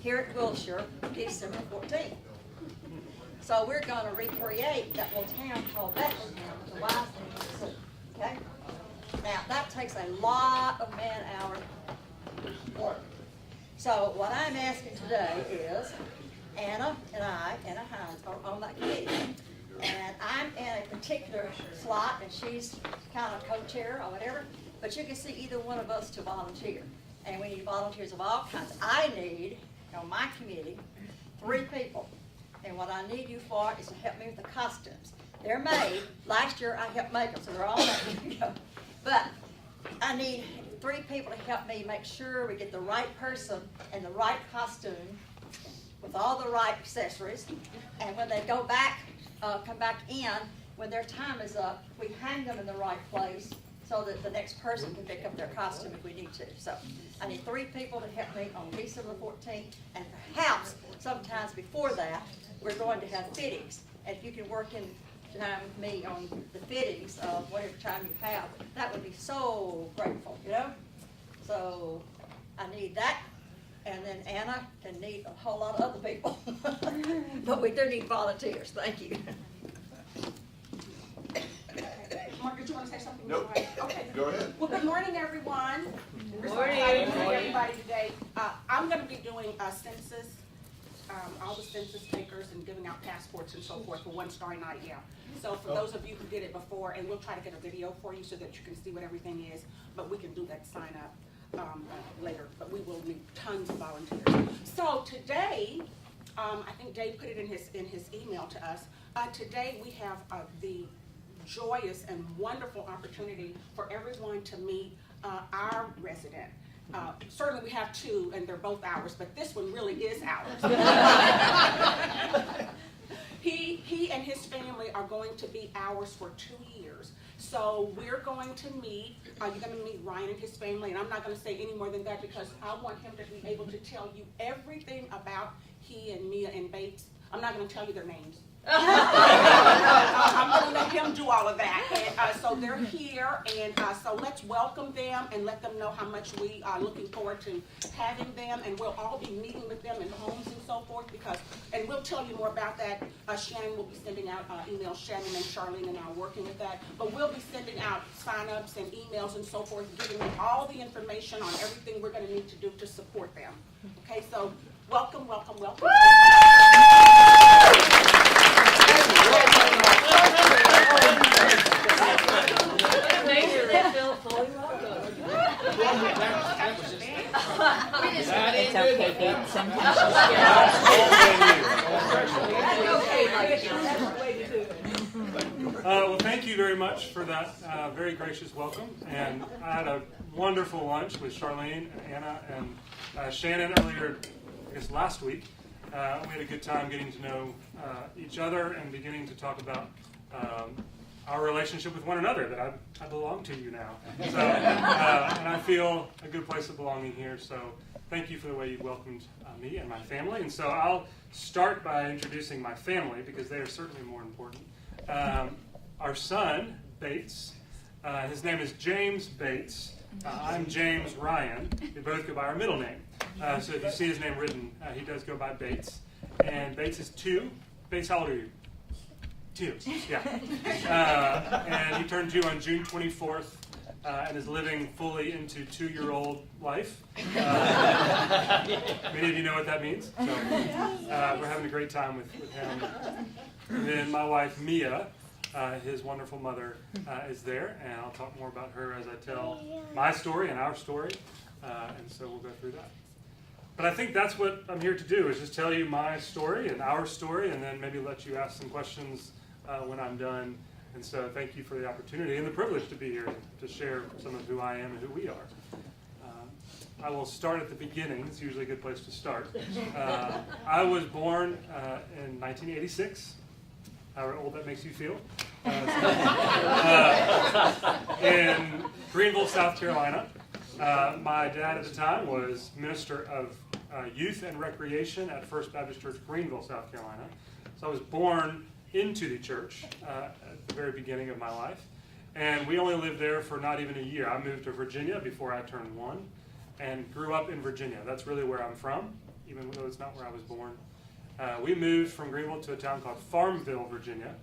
here at Wilshire, December 14th. So we're going to recreate that little town called Bethlehem, the wise man. Okay? Now, that takes a lot of man-hour work. So what I'm asking today is, Anna and I, Anna Hines, are on that committee. And I'm in a particular slot, and she's kind of co-chair or whatever. But you can see either one of us to volunteer. And we need volunteers of all kinds. I need, on my committee, 3 people. And what I need you for is to help me with the costumes. They're made. Last year I helped make them, so they're all made. But I need 3 people to help me make sure we get the right person in the right costume with all the right accessories. And when they go back, come back in, when their time is up, we hang them in the right place so that the next person can pick up their costume if we need to. So I need 3 people to help me on December 14th, and perhaps sometimes before that, we're going to have fittings. And if you can work in time with me on the fittings of whatever time you have, that would be so grateful, you know? So I need that, and then Anna can need a whole lot of other people. But we do need volunteers. Thank you. Mark, did you want to say something? Nope. Okay. Go ahead. Well, good morning, everyone. Good We're so excited to morning. see everybody today. I'm going to be doing a census, all the census takers and giving out passports and so forth for One Starry Night, yeah. So for those of you who did it before, and we'll try to get a video for you so that you can see what everything is, but we can do that sign up later, but we will need tons of volunteers. So today, I think Dave put it in his email to us. Today we have the joyous and wonderful opportunity for everyone to meet our resident. Certainly we have 2, and they're both ours, but this one really is ours. He and his family are going to be ours for 2 years. So we're going to meet, you're going to meet Ryan and his family, and I'm not going to say any more than that because I want him to be able to tell you everything about he and Mia and Bates. I'm not going to tell you their names. I'm going to let him do all of that. And so they're here, and so let's welcome them and let them know how much we are looking forward to having them. And we'll all be meeting with them in homes and so forth and we'll tell you more about that. Shannon will be sending out emails. Shannon and Charlene and I are working with that. But we'll be sending out sign-ups and emails and so forth, giving them all the information on everything we're going to need to do to support them. Okay, so welcome, welcome, welcome. It's okay, Pete. Sometimes well, thank you very much for that very gracious welcome. And I had a wonderful lunch with Charlene, Anna, and Shannon earlier, I guess last week. We had a good time getting to know each other and beginning to talk about our relationship with one another, that I belong to you now. So, and I feel a good place of belonging here. So thank you for the way you welcomed me and my family. And so I'll start by introducing my family because they are certainly more important. Our son, Bates, his name is James Bates. I'm James Ryan. We both go by our middle name. So if you see his name written, he does go by Bates. And Bates is 2. Bates, how old are you? 2, yeah. And he turned 2 on June 24th and is living fully into 2-year-old life. Many of you know what that means. So we're having a great time with him. And then my wife, Mia, his wonderful mother, is there. And I'll talk more about her as I tell my story and our story. And so we'll go through that. But I think that's what I'm here to do, is just tell you my story and our story, and then maybe let you ask some questions when I'm done. And so thank you for the opportunity and the privilege to be here to share some of who I am and who we are. I will start at the beginning. It's usually a good place to start. I was born in 1986. How old that makes you feel. In Greenville, South Carolina. My dad at the time was Minister of Youth and Recreation at First Baptist Church, Greenville, South Carolina. So I was born into the church at the very beginning of my life. And we only lived there for not even a year. I moved to Virginia before I turned 1 and grew up in Virginia. That's really where I'm from. even though it's not where I was born. We moved from Greenville to a town called Farmville, Virginia,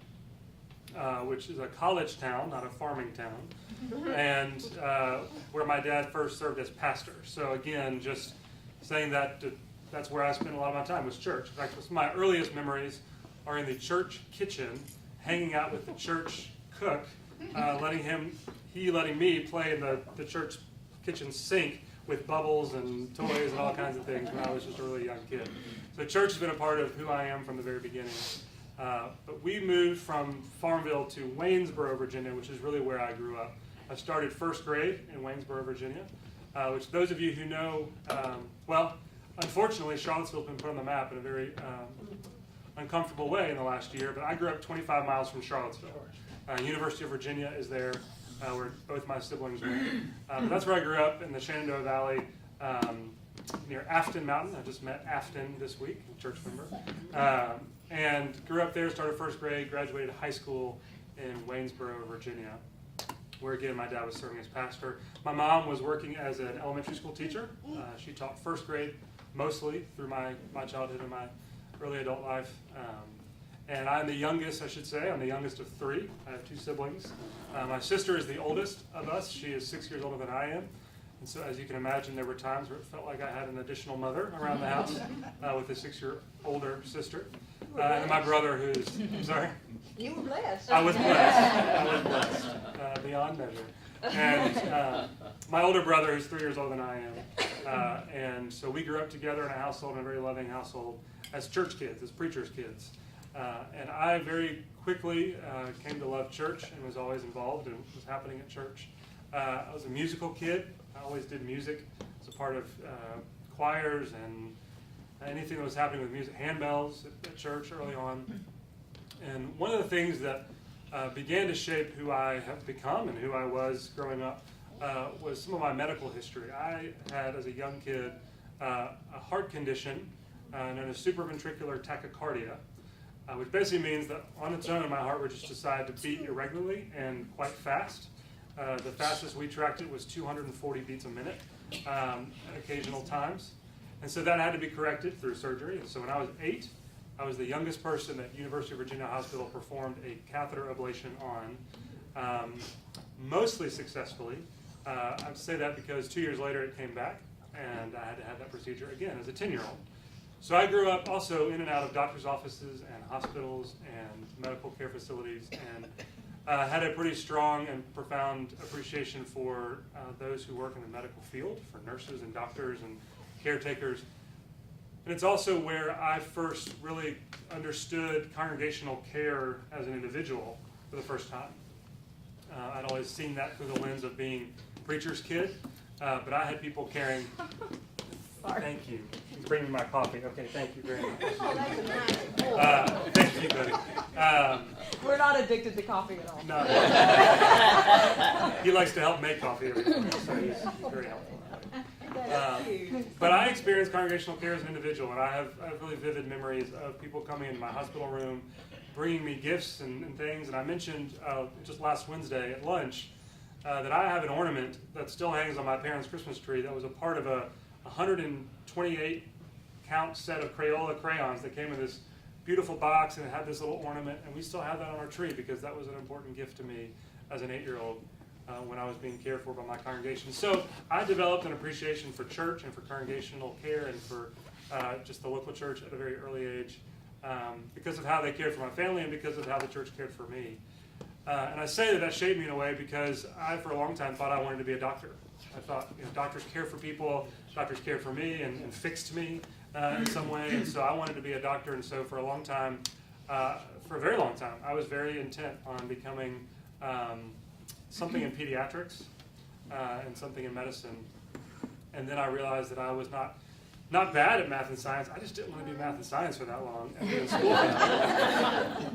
which is a college town, not a farming town, and where my dad first served as pastor. So again, just saying that that's where I spent a lot of my time, was church. In fact, my earliest memories are in the church kitchen, hanging out with the church cook, letting me play in the church kitchen sink with bubbles and toys and all kinds of things when I was just a really young kid. So church has been a part of who I am from the very beginning. But we moved from Farmville to Waynesboro, Virginia, which is really where I grew up. I started first grade in Waynesboro, Virginia, which those of you who know, unfortunately, Charlottesville's been put on the map in a very uncomfortable way in the last year, but I grew up 25 miles from Charlottesville. University of Virginia is there, where both my siblings went. But that's where I grew up, in the Shenandoah Valley, near Afton Mountain. I just met Afton this week, a church member. And grew up there, started first grade, graduated high school in Waynesboro, Virginia, where again my dad was serving as pastor. My mom was working as an elementary school teacher. She taught first grade mostly through my childhood and my early adult life. And I'm the youngest, I should say. I'm the youngest of three. I have two siblings. My sister is the oldest of us. She is 6 years older than I am. And so as you can imagine, there were times where it felt like I had an additional mother around the house with a 6-year older sister. And my brother who's, I'm sorry? You were blessed. I was blessed. Beyond measure. And my older brother who's 3 years older than I am. And so we grew up together in a household, in a very loving household, as church kids, as preachers' kids. And I very quickly came to love church and was always involved in what was happening at church. I was a musical kid. I always did music as a part of choirs and anything that was happening with music, handbells at church early on. And one of the things that began to shape who I have become and who I was growing up was some of my medical history. I had, as a young kid, a heart condition known as supraventricular tachycardia, which basically means that on its own my heart would just decide to beat irregularly and quite fast. The fastest we tracked it was 240 beats a minute at occasional times. And so that had to be corrected through surgery. And so when I was 8, I was the youngest person that University of Virginia Hospital performed a catheter ablation on, mostly successfully. I would say that because 2 years later it came back, and I had to have that procedure again as a 10-year-old. So I grew up also in and out of doctor's offices and hospitals and medical care facilities, and had a pretty strong and profound appreciation for those who work in the medical field, for nurses and doctors and caretakers. And it's also where I first really understood congregational care as an individual for the first time. I'd always seen that through the lens of being a preacher's kid, but I had people caring. Thank you. He's bringing me my coffee. Okay, thank you very much. Oh, that's nice. Thank you, buddy. We're not addicted to coffee at all. No. He likes to help make coffee every morning, so he's very helpful. But I experienced congregational care as an individual, and I have really vivid memories of people coming into my hospital room, bringing me gifts and things. And I mentioned just last Wednesday at lunch that I have an ornament that still hangs on my parents' Christmas tree that was a part of a 128 count set of Crayola crayons that came in this beautiful box, and it had this little ornament, and we still have that on our tree because that was an important gift to me as an 8-year-old when I was being cared for by my congregation. So I developed an appreciation for church and for congregational care and for just the local church at a very early age because of how they cared for my family and because of how the church cared for me. And I say that shaped me in a way because I, for a long time, thought I wanted to be a doctor. I thought, doctors care for people, doctors cared for me and fixed me in some way, and so I wanted to be a doctor. And so for a long time, for a very long time, I was very intent on becoming something in pediatrics and something in medicine. And then I realized that I was not bad at math and science. I just didn't want to do math and science for that long and be in school.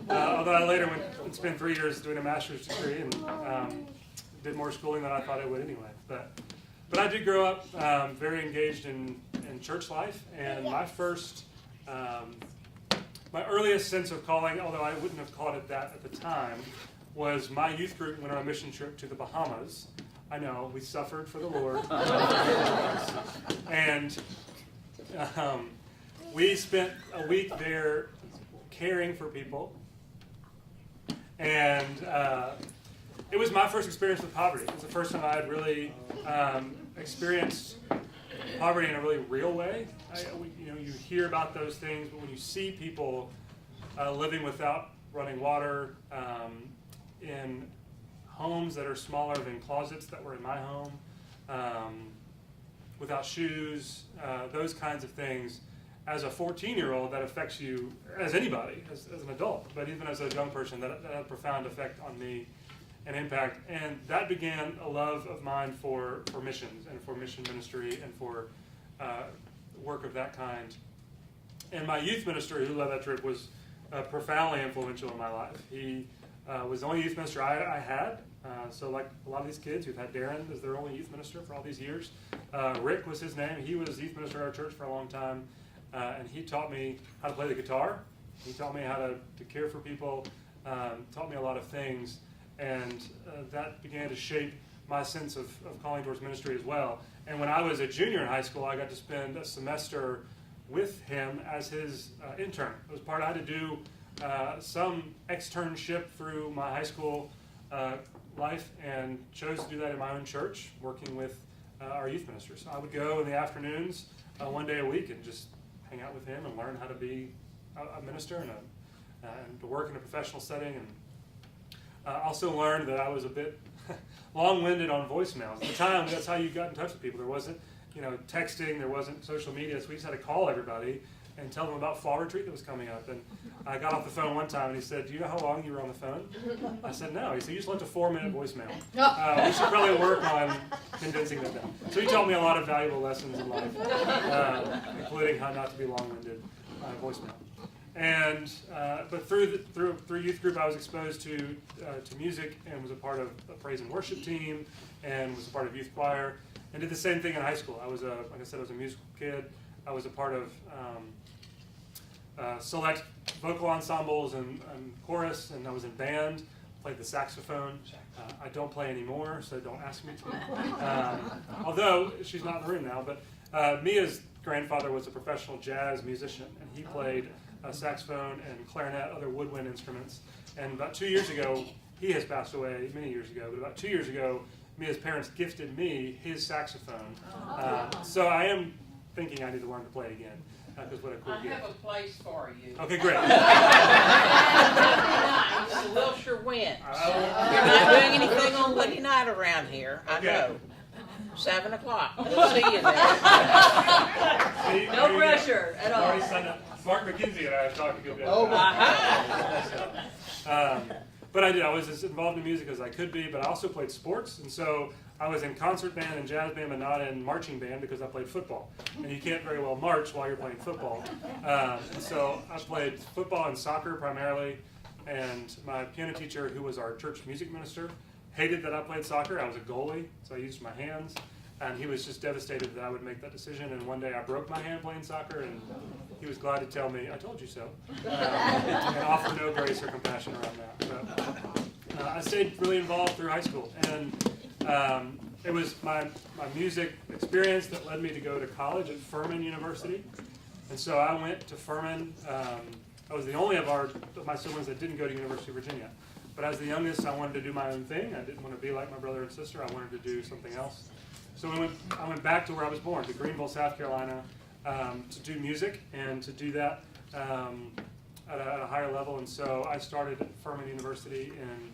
Although I later went and spent 3 years doing a master's degree and did more schooling than I thought I would anyway. But I did grow up very engaged in church life, and my earliest sense of calling, although I wouldn't have called it that at the time, was my youth group went on a mission trip to the Bahamas. I know, we suffered for the Lord. And we spent a week there caring for people, and it was my first experience with poverty. It was the first time I had really experienced poverty in a really real way. You hear about those things, but when you see people living without running water, in homes that are smaller than closets that were in my home, without shoes, those kinds of things, as a 14-year-old, that affects you, as anybody, as an adult, but even as a young person, that had a profound effect on me and impact. And that began a love of mine for missions and for mission ministry and for work of that kind. And my youth minister who led that trip was profoundly influential in my life. He was the only youth minister I had. So like a lot of these kids who've had Darren as their only youth minister for all these years. Rick was his name. He was youth minister at our church for a long time. And he taught me how to play the guitar. He taught me how to care for people, taught me a lot of things. And that began to shape my sense of calling towards ministry as well. And when I was a junior in high school, I got to spend a semester with him as his intern. It was part I had to do some externship through my high school life, and chose to do that in my own church, working with our youth ministers. I would go in the afternoons, one day a week, and just hang out with him and learn how to be a minister and to work in a professional setting. And also learned that I was a bit long-winded on voicemails. At the time, that's how you got in touch with people. There wasn't, texting. There wasn't social media, so we just had to call everybody and tell them about fall retreat that was coming up. And I got off the phone one time, and he said, "Do you know how long you were on the phone?" I said, "No." He said, "You just left a 4-minute voicemail. We should probably work on condensing that down." So he taught me a lot of valuable lessons in life, including how not to be long-winded voicemail. And but through youth group, I was exposed to music and was a part of a praise and worship team, and was a part of youth choir, and did the same thing in high school. I was like I said, I was a musical kid. I was a part of select vocal ensembles and chorus, and I was in band. Played the saxophone. I don't play anymore, so don't ask me to. Although she's not in the room now, but Mia's grandfather was a professional jazz musician, and he played saxophone and clarinet, other woodwind instruments. And about 2 years ago, he has passed away many years ago, but about 2 years ago, Mia's parents gifted me his saxophone. So I am thinking I need to learn to play again, because what a cool gift. I have a place for you. Okay, great. It's the Wilshire Winch. You're not doing anything on Monday night around here, I know. 7 o'clock. We'll see you there. See, No pressure at all. Already signed up. Mark McKenzie and I have talked a good bit. But I did. I was as involved in music as I could be, but I also played sports, and so I was in concert band and jazz band, but not in marching band because I played football. And you can't very well march while you're playing football. And so I played football and soccer primarily, and my piano teacher, who was our church music minister, hated that I played soccer. I was a goalie, so I used my hands, and he was just devastated that I would make that decision. And one day I broke my hand playing soccer, and he was glad to tell me, "I told you so," and offer no grace or compassion around that. But I stayed really involved through high school, and it was my music experience that led me to go to college at Furman University. And so I went to Furman. I was the only of my siblings that didn't go to University of Virginia. But as the youngest, I wanted to do my own thing. I didn't want to be like my brother and sister. I wanted to do something else. So I went back to where I was born, to Greenville, South Carolina, to do music and to do that at a higher level. And so I started at Furman University in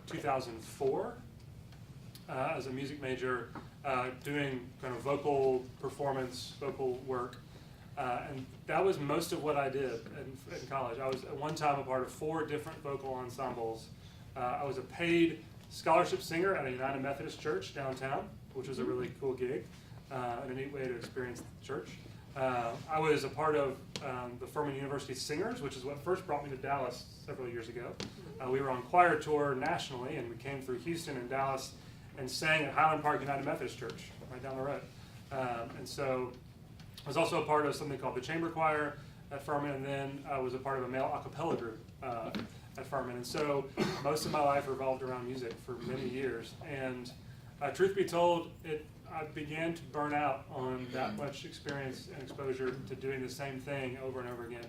2004 as a music major, doing kind of vocal performance, vocal work. And that was most of what I did in college. I was at one time a part of 4 different vocal ensembles. I was a paid scholarship singer at a United Methodist church downtown, which was a really cool gig and a neat way to experience the church. I was a part of the Furman University Singers, which is what first brought me to Dallas several years ago. We were on choir tour nationally, and we came through Houston and Dallas and sang at Highland Park United Methodist Church, right down the road. And so I was also a part of something called the Chamber Choir at Furman, and then I was a part of a male a cappella group at Furman. And so most of my life revolved around music for many years. And truth be told, I began to burn out on that much experience and exposure to doing the same thing over and over again.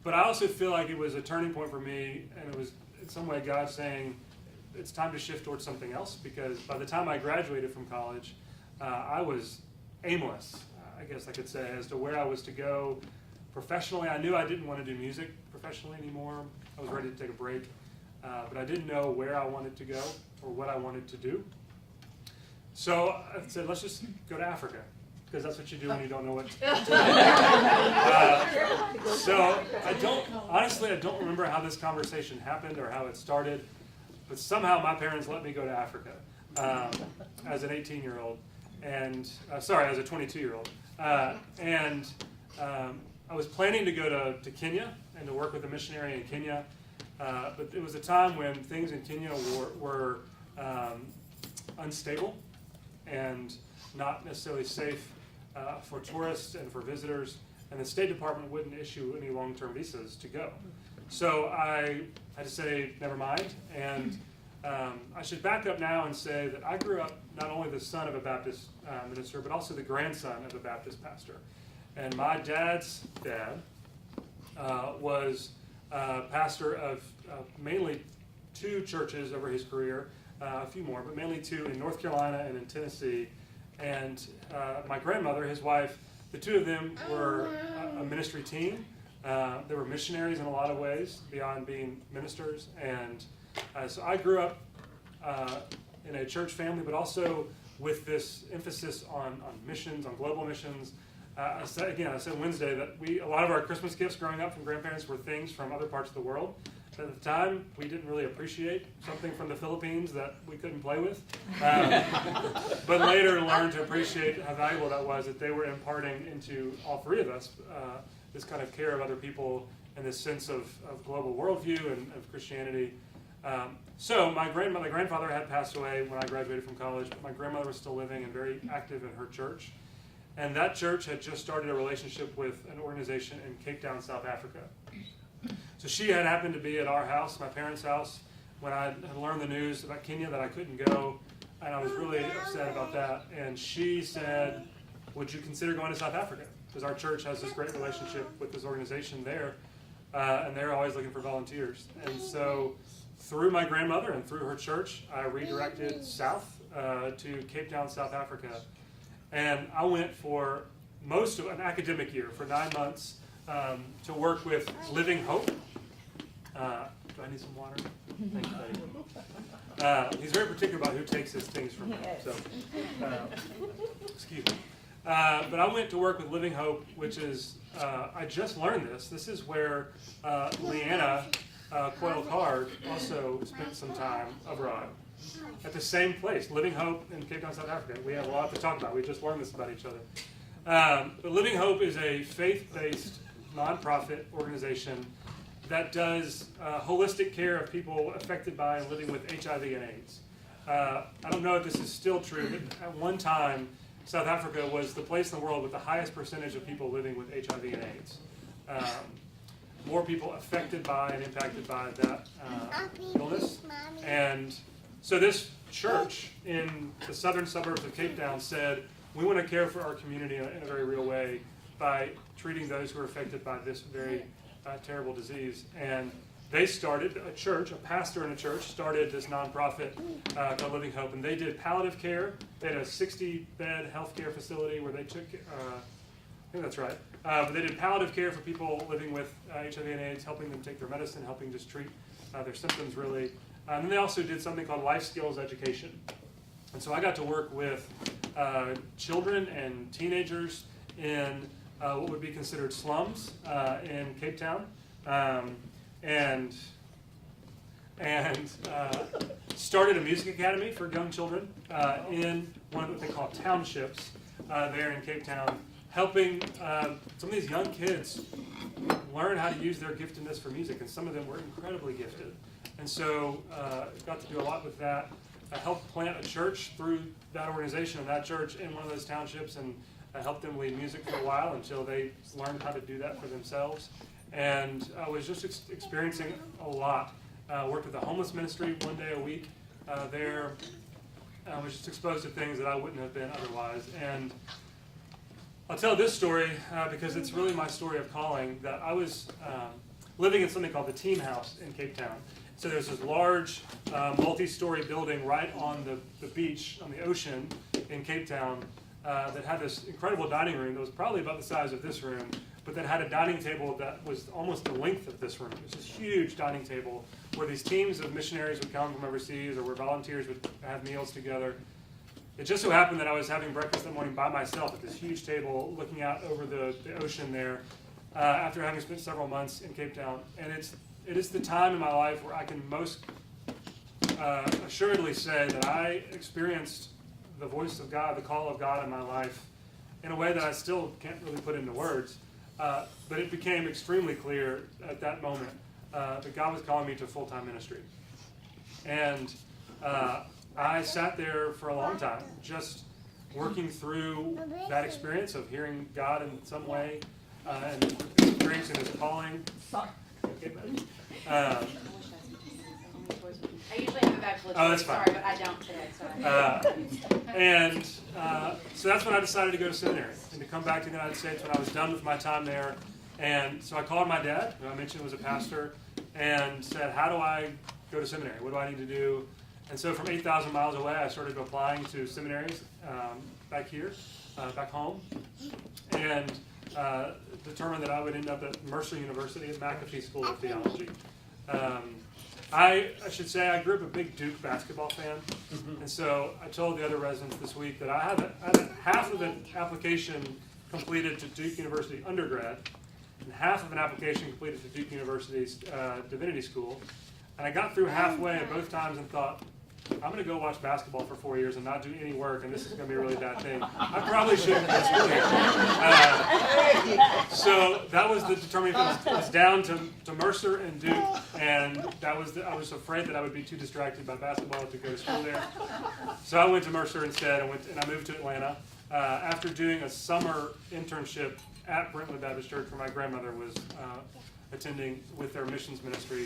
But I also feel like it was a turning point for me, and it was in some way God saying, it's time to shift towards something else, because by the time I graduated from college, I was aimless, I guess I could say, as to where I was to go professionally. I knew I didn't want to do music professionally anymore. I was ready to take a break, but I didn't know where I wanted to go or what I wanted to do. So I said, let's just go to Africa, because that's what you do when you don't know what to do. So honestly, I don't remember how this conversation happened or how it started, but somehow my parents let me go to Africa as an 18-year-old, and as a 22-year-old. And I was planning to go to Kenya and to work with a missionary in Kenya, but it was a time when things in Kenya were unstable and not necessarily safe for tourists and for visitors, and the State Department wouldn't issue any long-term visas to go. So I had to say, never mind, and I should back up now and say that I grew up not only the son of a Baptist minister, but also the grandson of a Baptist pastor. And my dad's dad was pastor of mainly 2 churches over his career, a few more, but mainly 2 in North Carolina and in Tennessee. And my grandmother, his wife, the 2 of them were a ministry team. They were missionaries in a lot of ways, beyond being ministers. And so I grew up in a church family, but also with this emphasis on missions, on global missions. I said Wednesday that a lot of our Christmas gifts growing up from grandparents were things from other parts of the world. At the time, we didn't really appreciate something from the Philippines that we couldn't play with. But later learned to appreciate how valuable that was, that they were imparting into all 3 of us this kind of care of other people and this sense of global worldview and of Christianity. So my grandfather had passed away when I graduated from college, but my grandmother was still living and very active in her church. And that church had just started a relationship with an organization in Cape Town, South Africa. So she had happened to be at our house, my parents' house, when I had learned the news about Kenya that I couldn't go, and I was really upset about that. And she said, would you consider going to South Africa? Because our church has this great relationship with this organization there, and they're always looking for volunteers. And so through my grandmother and through her church, I redirected south to Cape Town, South Africa. And I went for most of an academic year, for 9 months, to work with Living Hope. Do I need some water? Thank you, buddy. He's very particular about who takes his things from him. So, excuse me. But I went to work with Living Hope, which is, I just learned this. This is where Leanna Coyle-Card also spent some time abroad. At the same place, Living Hope in Cape Town, South Africa. We have a lot to talk about. We just learned this about each other. But Living Hope is a faith-based nonprofit organization that does holistic care of people affected by and living with HIV and AIDS. I don't know if this is still true, but at one time, South Africa was the place in the world with the highest percentage of people living with HIV and AIDS. More people affected by and impacted by that illness. And so this church in the southern suburbs of Cape Town said, we want to care for our community in a very real way by treating those who are affected by this very terrible disease. And they started a church, a pastor in a church started this nonprofit called Living Hope, and they did palliative care. They had a 60-bed healthcare facility where they took, I think that's right, but they did palliative care for people living with HIV and AIDS, helping them take their medicine, helping just treat their symptoms really. And then they also did something called life skills education. And so I got to work with children and teenagers in what would be considered slums in Cape Town, and started a music academy for young children in one of what they call townships there in Cape Town, helping some of these young kids learn how to use their giftedness for music, and some of them were incredibly gifted. And so got to do a lot with that. I helped plant a church through that organization and that church in one of those townships, and I helped them lead music for a while until they learned how to do that for themselves. And I was just experiencing a lot. Worked with a homeless ministry one day a week there. was just exposed to things that I wouldn't have been otherwise. And I'll tell this story because it's really my story of calling, that I was living in something called the Team House in Cape Town. So there's this large multi-story building right on the beach, on the ocean in Cape Town, that had this incredible dining room that was probably about the size of this room, but that had a dining table that was almost the length of this room. It was this huge dining table where these teams of missionaries would come from overseas, or where volunteers would have meals together. It just so happened that I was having breakfast that morning by myself at this huge table looking out over the ocean there after having spent several months in Cape Town. And it is the time in my life where I can most assuredly say that I experienced the voice of God, the call of God in my life, in a way that I still can't really put into words. But it became extremely clear at that moment that God was calling me to full-time ministry. And I sat there for a long time, just working through that experience of hearing God in some way and experiencing His calling. Okay, I usually have a bachelor's Oh, that's degree, fine. sorry, but I don't today, sorry. So that's when I decided to go to seminary and to come back to the United States when I was done with my time there. And so I called my dad, who I mentioned was a pastor, and said, how do I go to seminary? What do I need to do? And so from 8,000 miles away, I started applying to seminaries back here, back home, and determined that I would end up at Mercer University at McAfee School of Theology. I should say I grew up a big Duke basketball fan, and so I told the other residents this week that I had half of an application completed to Duke University undergrad, and half of an application completed to Duke University's Divinity School. And I got through halfway at both times and thought, I'm going to go watch basketball for 4 years and not do any work, and this is going to be a really bad thing. I probably shouldn't go to school here. So that was the determining thing. It was down to Mercer and Duke, and I was afraid that I would be too distracted by basketball to go to school there. So I went to Mercer instead, and I moved to Atlanta. After doing a summer internship at Brentwood Baptist Church, where my grandmother was attending with their missions ministry.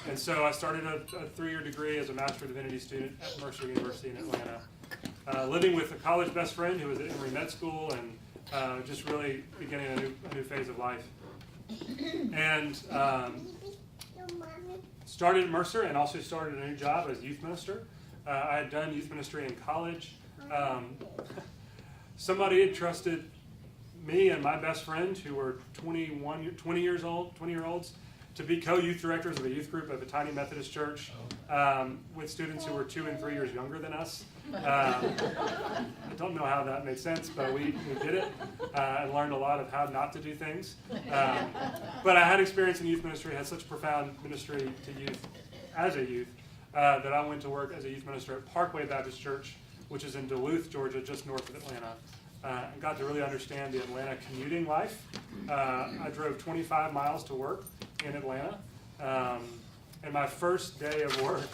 And so I started a 3-year degree as a Master of Divinity student at Mercer University in Atlanta, living with a college best friend who was at Emory Med School, and just really beginning a new phase of life. And started at Mercer and also started a new job as youth minister. I had done youth ministry in college. Somebody had trusted me and my best friend, who were 20-year-olds, to be co-youth directors of a youth group of a tiny Methodist church with students who were 2 and 3 years younger than us. I don't know how that made sense, but we did it and learned a lot of how not to do things. But I had experience in youth ministry, had such profound ministry to youth as a youth, that I went to work as a youth minister at Parkway Baptist Church, which is in Duluth, Georgia, just north of Atlanta. And got to really understand the Atlanta commuting life. I drove 25 miles to work in Atlanta. And my first day of work,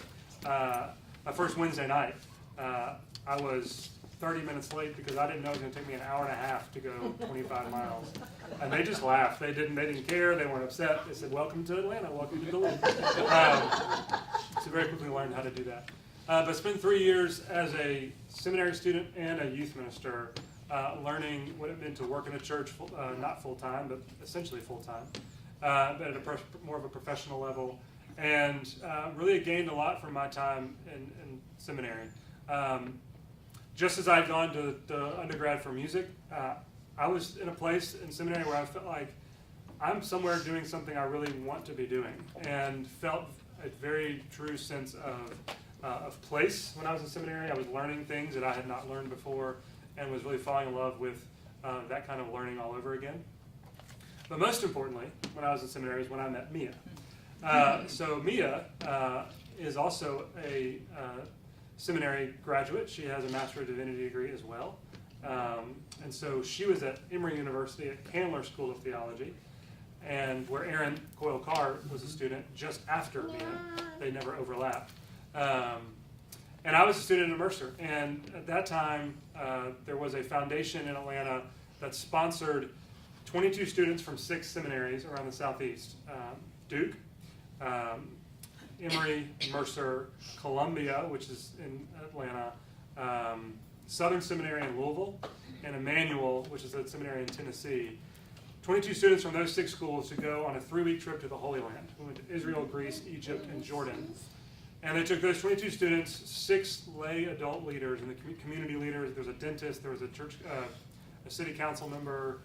my first Wednesday night, I was 30 minutes late because I didn't know it was going to take me an hour and a half to go 25 miles. And they just laughed. They didn't care. They weren't upset. They said, "Welcome to Atlanta. Welcome to Duluth." So very quickly learned how to do that. But spent 3 years as a seminary student and a youth minister, learning what it meant to work in a church, not full-time, but essentially full-time, but at more of a professional level, and really gained a lot from my time in seminary. Just as I'd gone to undergrad for music, I was in a place in seminary where I felt like I'm somewhere doing something I really want to be doing, and felt a very true sense of place when I was in seminary. I was learning things that I had not learned before, and was really falling in love with that kind of learning all over again. But most importantly, when I was in seminary is when I met Mia. So Mia is also a seminary graduate. She has a Master of Divinity degree as well. And so she was at Emory University at Candler School of Theology, and where Aaron Coyle Carr was a student just after Mia. They never overlapped. And I was a student at Mercer, and at that time, there was a foundation in Atlanta that sponsored 22 students from 6 seminaries around the Southeast. Duke, Emory, Mercer, Columbia, which is in Atlanta, Southern Seminary in Louisville, and Emmanuel, which is a seminary in Tennessee. 22 students from those 6 schools to go on a 3-week trip to the Holy Land. We went to Israel, Greece, Egypt, and Jordan. And they took those 22 students, 6 lay adult leaders and the community leaders. There was a dentist, there was a church, a city council member,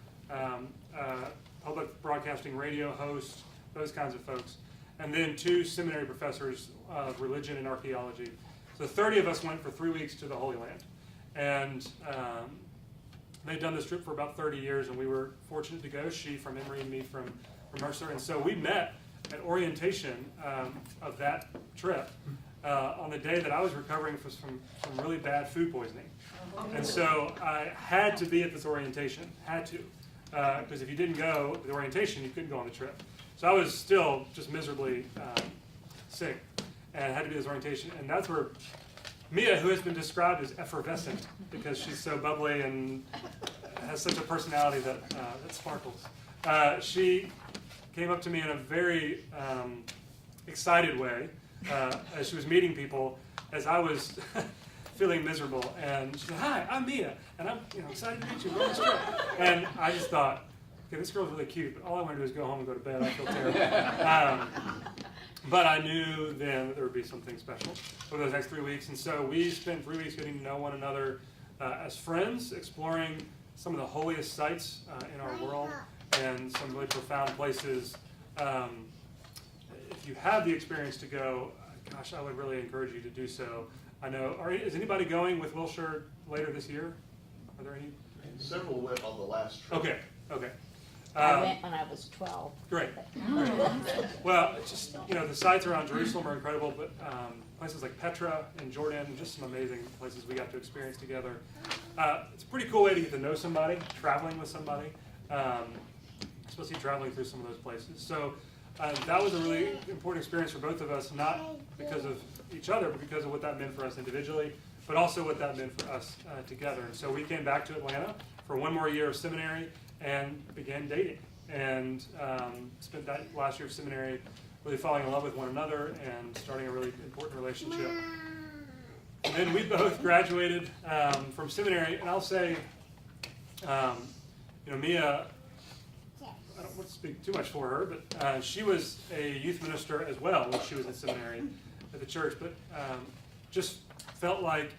public broadcasting radio host, those kinds of folks. And then 2 seminary professors of religion and archaeology. So 30 of us went for 3 weeks to the Holy Land. And they'd done this trip for about 30 years, and we were fortunate to go, she from Emory and me from Mercer. And so we met at orientation of that trip on the day that I was recovering from really bad food poisoning. And so I had to be at this orientation, had to, because if you didn't go to the orientation, you couldn't go on the trip. So I was still just miserably sick and had to be at this orientation. And that's where Mia, who has been described as effervescent because she's so bubbly and has such a personality that sparkles, she came up to me in a very excited way as she was meeting people as I was feeling miserable. And she said, "Hi, I'm Mia, and I'm excited to meet you. We're on this trip." And I just thought, okay, this girl's really cute, but all I want to do is go home and go to bed. I feel terrible. But I knew then that there would be something special for those next 3 weeks. And so we spent 3 weeks getting to know one another as friends, exploring some of the holiest sites in our world and some really profound places. If you have the experience to go, gosh, I would really encourage you to do so. I know, is anybody going with Wilshire later this year? Are there any? Several went on the last trip. Okay. I went when I was 12. Great. Well, just, the sites around Jerusalem are incredible, but places like Petra and Jordan, just some amazing places we got to experience together. It's a pretty cool way to get to know somebody, traveling with somebody, especially traveling through some of those places. So that was a really important experience for both of us, not because of each other, but because of what that meant for us individually, but also what that meant for us together. And so we came back to Atlanta for 1 more year of seminary and began dating, and spent that last year of seminary really falling in love with one another and starting a really important relationship. And then we both graduated from seminary, and I'll say, Mia, I don't want to speak too much for her, but she was a youth minister as well when she was in seminary at the church, but just felt like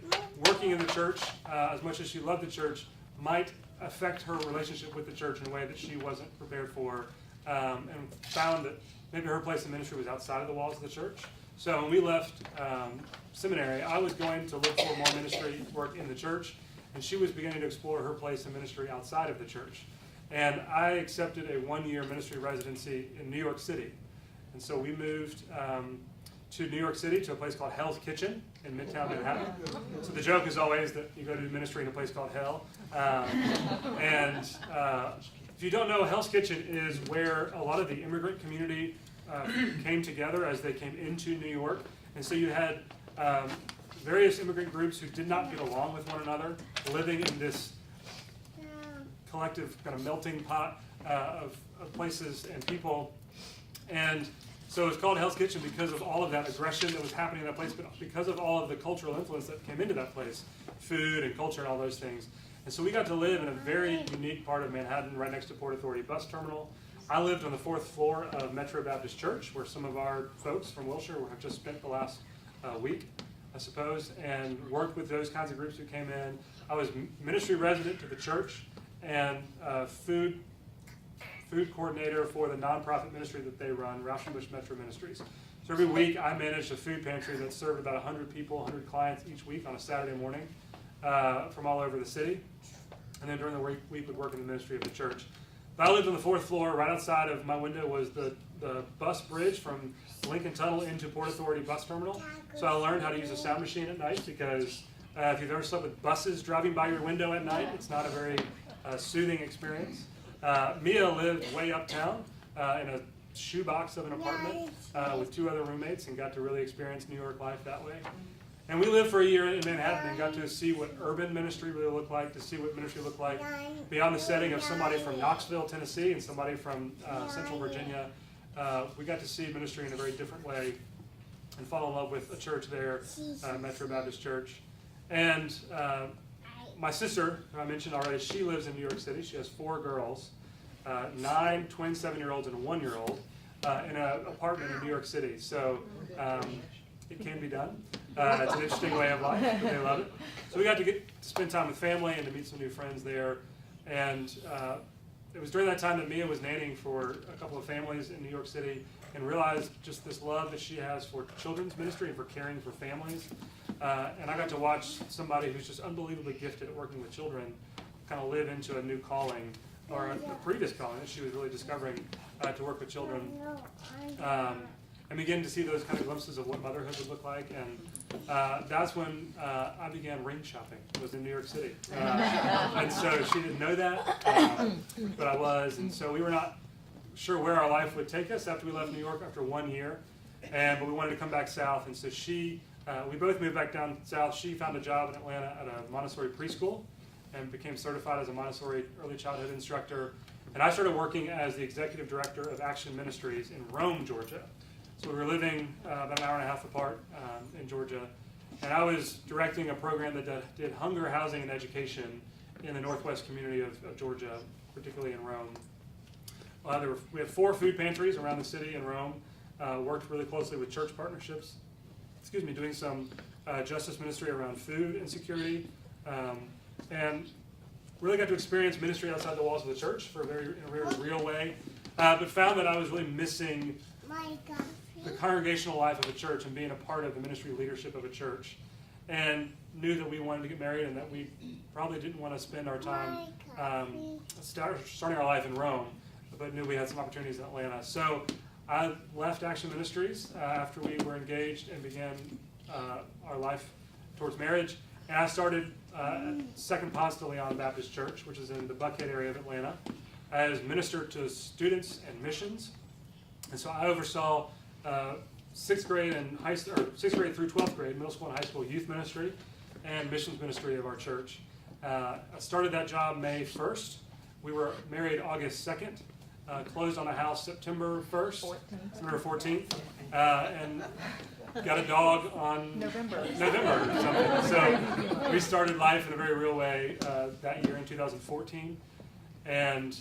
working in the church, as much as she loved the church, might affect her relationship with the church in a way that she wasn't prepared for, and found that maybe her place in ministry was outside of the walls of the church. So when we left seminary, I was going to look for more ministry work in the church, and she was beginning to explore her place in ministry outside of the church. And I accepted a 1-year ministry residency in New York City. And so we moved to New York City to a place called Hell's Kitchen in Midtown Manhattan. So the joke is always that you go to ministry in a place called Hell. If you don't know, Hell's Kitchen is where a lot of the immigrant community came together as they came into New York. And so you had various immigrant groups who did not get along with one another, living in this collective kind of melting pot of places and people. And so it's called Hell's Kitchen because of all of that aggression that was happening in that place, but because of all of the cultural influence that came into that place, food and culture and all those things. And so we got to live in a very unique part of Manhattan, right next to Port Authority Bus Terminal. I lived on the 4th floor of Metro Baptist Church, where some of our folks from Wilshire have just spent the last week, I suppose, and worked with those kinds of groups who came in. I was ministry resident to the church and food coordinator for the nonprofit ministry that they run, Rauschenbusch Metro Ministries. So every week I managed a food pantry that served about 100 people, 100 clients each week on a Saturday morning from all over the city. And then during the week would work in the ministry of the church. But I lived on the 4th floor. Right outside of my window was the bus bridge from Lincoln Tunnel into Port Authority Bus Terminal. So I learned how to use a sound machine at night because if you've ever slept with buses driving by your window at night, it's not a very soothing experience. Mia lived way uptown in a shoebox of an apartment with 2 other roommates and got to really experience New York life that way. And we lived for a year in Manhattan and got to see what urban ministry really looked like, to see what ministry looked like beyond the setting of somebody from Knoxville, Tennessee, and somebody from Central Virginia. We got to see ministry in a very different way and fall in love with a church there, Metro Baptist Church. And my sister, who I mentioned already, she lives in New York City. She has 4 girls, 9 twin 7-year-olds and a 1-year-old, in an apartment in New York City. So it can be done. It's an interesting way of life, but they love it. So we got to spend time with family and to meet some new friends there. And it was during that time that Mia was nannying for a couple of families in New York City and realized just this love that she has for children's ministry and for caring for families. And I got to watch somebody who's just unbelievably gifted at working with children kind of live into a new calling, or a previous calling that she was really discovering to work with children. And begin to see those kind of glimpses of what motherhood would look like. And that's when I began ring shopping. It was in New York City. And so she didn't know that, but I was. And so we were not sure where our life would take us after we left New York after 1 year. But we wanted to come back south. And so we both moved back down south. She found a job in Atlanta at a Montessori preschool and became certified as a Montessori early childhood instructor. And I started working as the executive director of Action Ministries in Rome, Georgia. So we were living about an hour and a half apart in Georgia, and I was directing a program that did hunger, housing, and education in the northwest community of Georgia, particularly in Rome. We have 4 food pantries around the city in Rome, worked really closely with church partnerships, doing some justice ministry around food insecurity, and really got to experience ministry outside the walls of the church in a very real way, but found that I was really missing the congregational life of a church and being a part of the ministry leadership of a church, and knew that we wanted to get married and that we probably didn't want to spend our time starting our life in Rome, but knew we had some opportunities in Atlanta. So I left Action Ministries after we were engaged and began our life towards marriage, and I started Second Paz de Leon Baptist Church, which is in the Buckhead area of Atlanta, as minister to students and missions. And so I oversaw 6th grade through 12th grade, middle school and high school youth ministry and missions ministry of our church. I started that job May 1st. We were married August 2nd, closed on a house September 1st, September 14th, and got a dog on November or something. So we started life in a very real way that year in 2014. And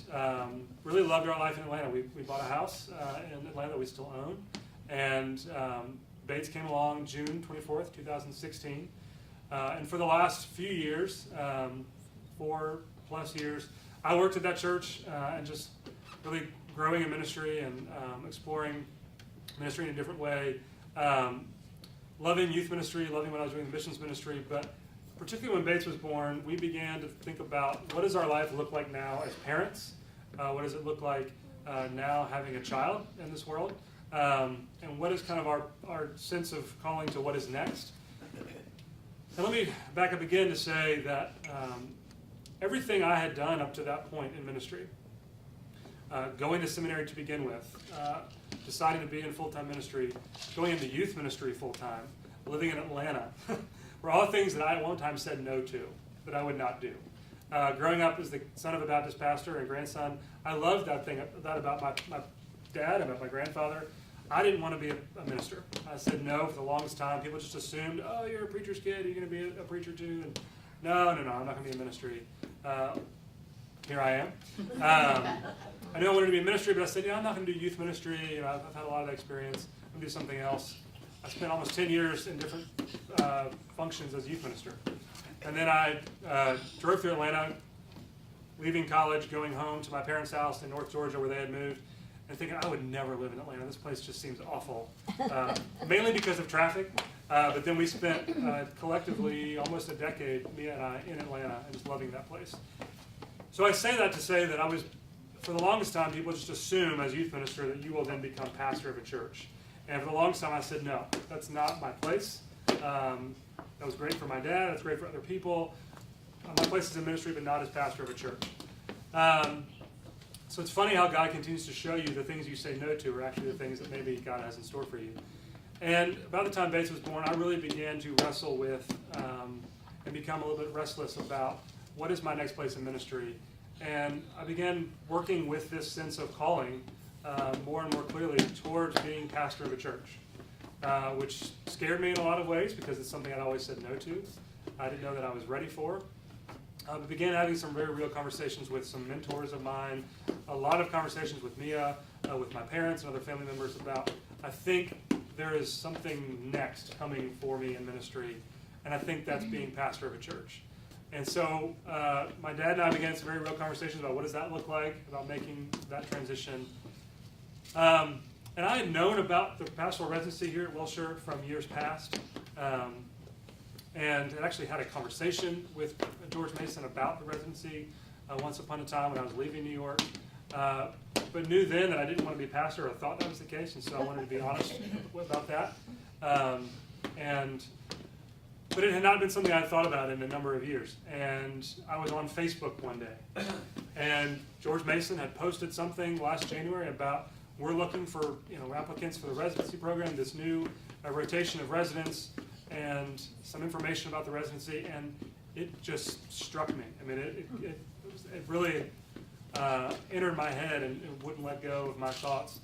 really loved our life in Atlanta. We bought a house in Atlanta that we still own. And Bates came along June 24th, 2016. And for the last few years, 4+ years, I worked at that church and just really growing in ministry and exploring ministry in a different way. Loving youth ministry, loving what I was doing in missions ministry, but particularly when Bates was born, we began to think about what does our life look like now as parents? What does it look like now having a child in this world? And what is kind of our sense of calling to what is next? And let me back up again to say that everything I had done up to that point in ministry, going to seminary to begin with, deciding to be in full-time ministry, going into youth ministry full-time, living in Atlanta, were all things that I at one time said no to, that I would not do. Growing up as the son of a Baptist pastor and grandson, I loved that about my dad and about my grandfather. I didn't want to be a minister. I said no for the longest time. People just assumed, oh, you're a preacher's kid, you're going to be a preacher too. And no, I'm not going to be in ministry. Here I am. I knew I wanted to be in ministry, but I said, I'm not going to do youth ministry. I've had a lot of that experience. I'm going to do something else. I spent almost 10 years in different functions as youth minister. And then I drove through Atlanta, leaving college, going home to my parents' house in North Georgia where they had moved, and thinking I would never live in Atlanta. This place just seems awful, mainly because of traffic. But then we spent collectively almost a decade, Mia and I, in Atlanta, and just loving that place. So I say that to say that for the longest time, people just assume as youth minister that you will then become pastor of a church. And for the longest time, I said, no, that's not my place. That was great for my dad. That's great for other people. My place is in ministry, but not as pastor of a church. So it's funny how God continues to show you the things you say no to are actually the things that maybe God has in store for you. And about the time Bates was born, I really began to wrestle with and become a little bit restless about what is my next place in ministry. And I began working with this sense of calling more and more clearly towards being pastor of a church. which scared me in a lot of ways because it's something I'd always said no to. I didn't know that I was ready for. I began having some very real conversations with some mentors of mine, a lot of conversations with Mia, with my parents and other family members about, I think there is something next coming for me in ministry, and I think that's being pastor of a church. And so my dad and I began some very real conversations about what does that look like, about making that transition. And I had known about the pastoral residency here at Wilshire from years past, and had actually had a conversation with George Mason about the residency once upon a time when I was leaving New York, but knew then that I didn't want to be a pastor, or thought that was the case, and so I wanted to be honest about that. But it had not been something I had thought about in a number of years. And I was on Facebook one day, and George Mason had posted something last January about, we're looking for applicants for the residency program, this new rotation of residents, and some information about the residency, and it just struck me. I mean, it really entered my head and wouldn't let go of my thoughts.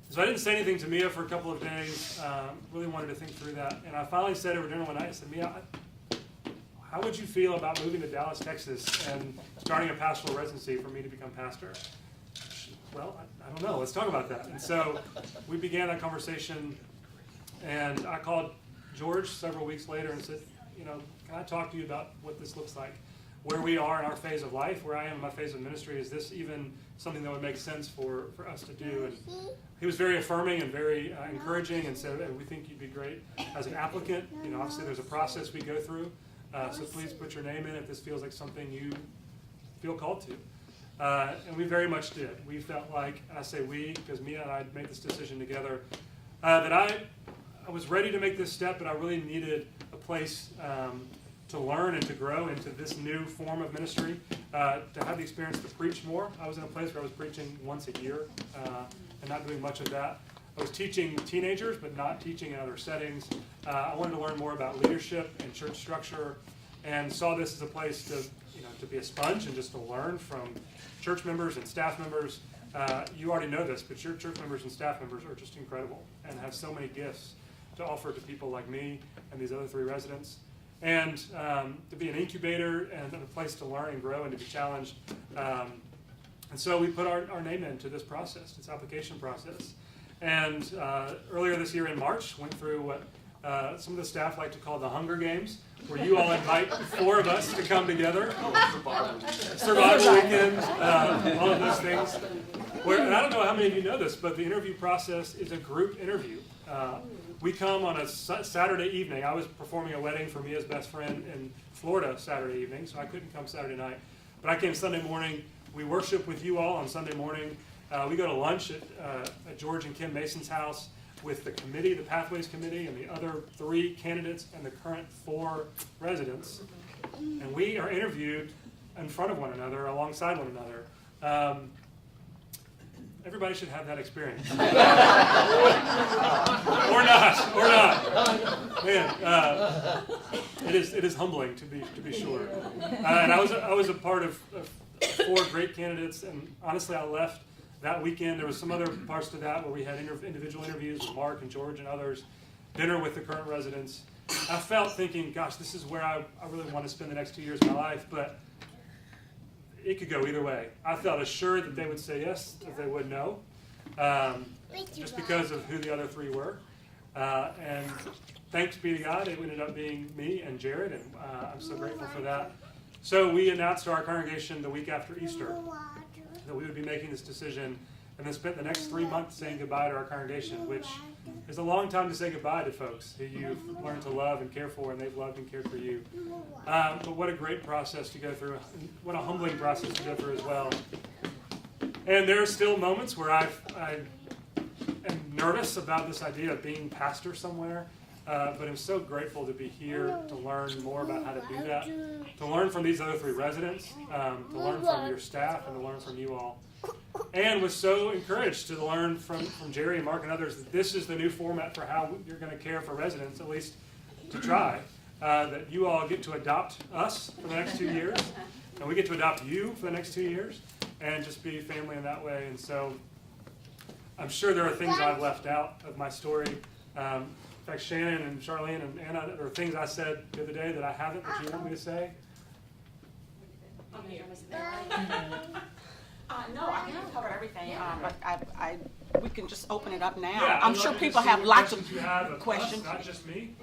So I didn't say anything to Mia for a couple of days, really wanted to think through that. And I finally said over dinner one night, I said, Mia, how would you feel about moving to Dallas, Texas and starting a pastoral residency for me to become pastor? Well, I don't know, let's talk about that. And so we began that conversation, and I called George several weeks later and said, can I talk to you about what this looks like? Where we are in our phase of life, where I am in my phase of ministry, is this even something that would make sense for us to do? And he was very affirming and very encouraging, and said, we think you'd be great as an applicant. Obviously there's a process we go through, so please put your name in if this feels like something you feel called to. And we very much did. We felt like, and I say we, because Mia and I made this decision together, that I was ready to make this step, but I really needed a place to learn and to grow into this new form of ministry, to have the experience to preach more. I was in a place where I was preaching once a year and not doing much of that. I was teaching teenagers, but not teaching in other settings. I wanted to learn more about leadership and church structure, and saw this as a place to be a sponge and just to learn from church members and staff members. You already know this, but your church members and staff members are just incredible and have so many gifts to offer to people like me and these other 3 residents. And to be an incubator and a place to learn and grow and to be challenged. And so we put our name into this process, this application process. And earlier this year in March, went through what some of the staff like to call the Hunger Games, where you all invite 4 of us to come together. Survival weekend, all of those things. And I don't know how many of you know this, but the interview process is a group interview. We come on a Saturday evening. I was performing a wedding for Mia's best friend in Florida Saturday evening, so I couldn't come Saturday night. But I came Sunday morning. We worship with you all on Sunday morning. We go to lunch at George and Kim Mason's house with the committee, the Pathways Committee, and the other 3 candidates and the current 4 residents. And we are interviewed in front of one another, alongside one another. Everybody should have that experience. Or not. Man, it is humbling to be sure. And I was a part of 4 great candidates, and honestly, I left that weekend. There was some other parts to that where we had individual interviews with Mark and George and others, dinner with the current residents. I felt thinking, gosh, this is where I really want to spend the next 2 years of my life, but it could go either way. I felt assured that they would say yes, that they would no, just because of who the other 3 were. And thanks be to God, it ended up being me and Jared, and I'm so grateful for that. So we announced to our congregation the week after Easter that we would be making this decision, and then spent the next 3 months saying goodbye to our congregation, which is a long time to say goodbye to folks who you've learned to love and care for, and they've loved and cared for you. But what a great process to go through. What a humbling process to go through as well. And there are still moments where I am nervous about this idea of being pastor somewhere, but I'm so grateful to be here to learn more about how to do that, to learn from these other 3 residents, to learn from your staff, and to learn from you all. And was so encouraged to learn from Jerry and Mark and others that this is the new format for how you're going to care for residents, at least to try, that you all get to adopt us for the next 2 years, and we get to adopt you for the next 2 years, and just be family in that way. And so I'm sure there are things I've left out of my story. In fact, Shannon and Charlene and Anna, there are things I said the other day that I haven't that you want me to say. No, I think we covered everything, but we can just open it up now. Yeah, I'm I'd sure love to people see have what lots questions you have of us, questions. not just me.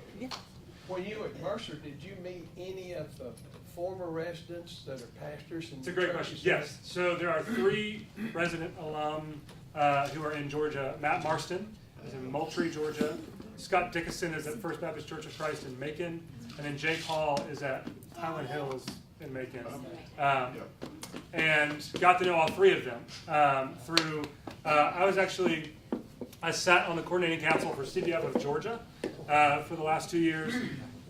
When you were at Mercer, did you meet any of the former residents that are pastors? It's a great question. Yes. So there are 3 resident alum who are in Georgia. Matt Marston is in Moultrie, Georgia. Scott Dickinson is at First Baptist Church of Christ in Macon. And then Jake Hall is at Highland Hills in Macon. And got to know all 3 of them through, I sat on the coordinating council for CBF of Georgia for the last 2 years,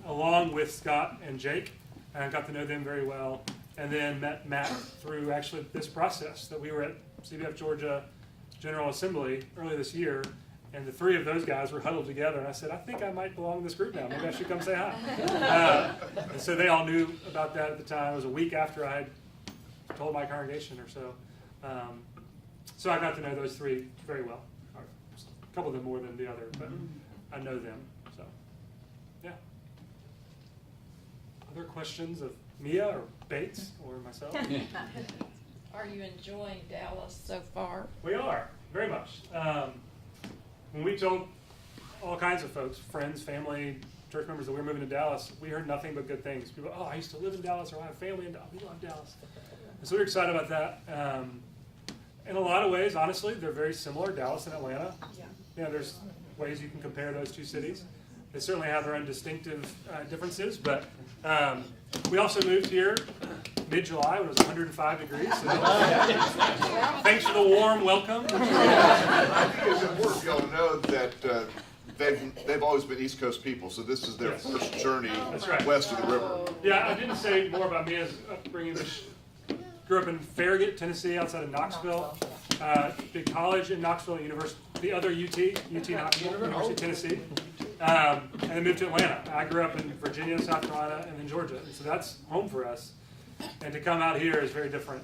along with Scott and Jake, and I got to know them very well. And then met Matt through actually this process that we were at CBF Georgia General Assembly earlier this year, and the 3 of those guys were huddled together, and I said, I think I might belong in this group now. Maybe I should come say hi. And so they all knew about that at the time. It was a week after I had told my congregation or so. So I got to know those 3 very well. A couple of them more than the other, but I know them. So, yeah. Other questions of Mia or Bates or myself? Are you enjoying Dallas so far? We are, very much. When we told all kinds of folks, friends, family, church members that we were moving to Dallas, we heard nothing but good things. People, I used to live in Dallas, or I have family in Dallas. We love Dallas. And so we're excited about that. In a lot of ways, honestly, they're very similar, Dallas and Atlanta. Yeah. There's ways you can compare those 2 cities. They certainly have their own distinctive differences, but we also moved here mid-July when it was 105 degrees. So thanks for the warm welcome. I think it's important for y'all to know that they've always been East Coast people, so this is their first journey west of the river. Yeah, I didn't say more about Mia's upbringing. Grew up in Farragut, Tennessee, outside of Knoxville. Did college in Knoxville, the other UT Knoxville, University of Tennessee. And then moved to Atlanta. I grew up in Virginia, South Carolina, and then Georgia. And so that's home for us. And to come out here is very different.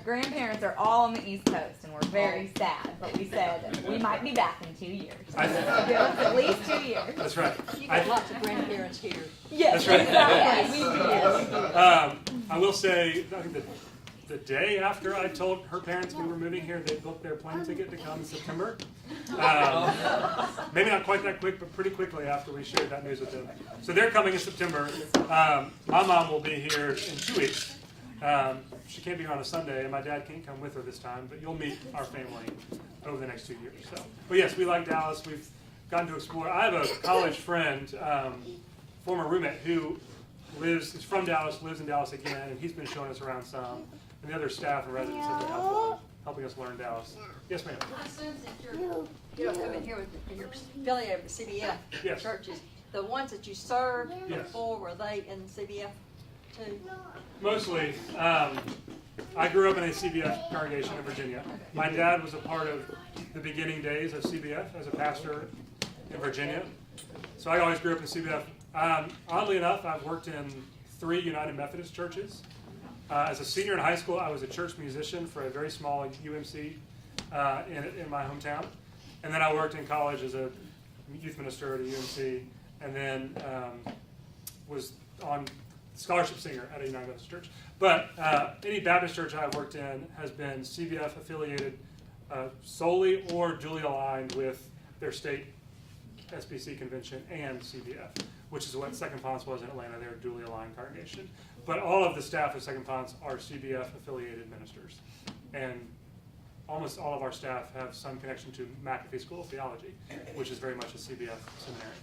Grandparents are all on the East Coast, and we're very sad. But we said we might be back in 2 years. Give us at least 2 years. That's right. You got lots of grandparents here. Yes, That's right. exactly. We do. I will say, I think the day after I told her parents we were moving here, they booked their plane ticket to come in September. Maybe not quite that quick, but pretty quickly after we shared that news with them. So they're coming in September. My mom will be here in 2 weeks. She can't be here on a Sunday, and my dad can't come with her this time, but you'll meet our family over the next 2 years. So, but yes, we like Dallas. We've gotten to explore. I have a college friend, former roommate, who is from Dallas, lives in Dallas again, and he's been showing us around some. And the other staff and residents have been helping us learn Dallas. Yes, ma'am. I assume that you're coming here with you're affiliated with CBF Yes. churches. The ones that you served Yes. before, were they in CBF too? Mostly. I grew up in a CBF congregation in Virginia. My dad was a part of the beginning days of CBF as a pastor in Virginia. So I always grew up in CBF. Oddly enough, I've worked in 3 United Methodist churches. As a senior in high school, I was a church musician for a very small UMC in my hometown. And then I worked in college as a youth minister at a UMC, and then was on scholarship singer at a United Methodist church. But any Baptist church I've worked in has been CBF affiliated solely or duly aligned with their state SBC convention and CBF, which is what Second Ponce was in Atlanta. They're a duly aligned congregation. But all of the staff of Second Ponce are CBF affiliated ministers. And almost all of our staff have some connection to McAfee School of Theology, which is very much a CBF seminary.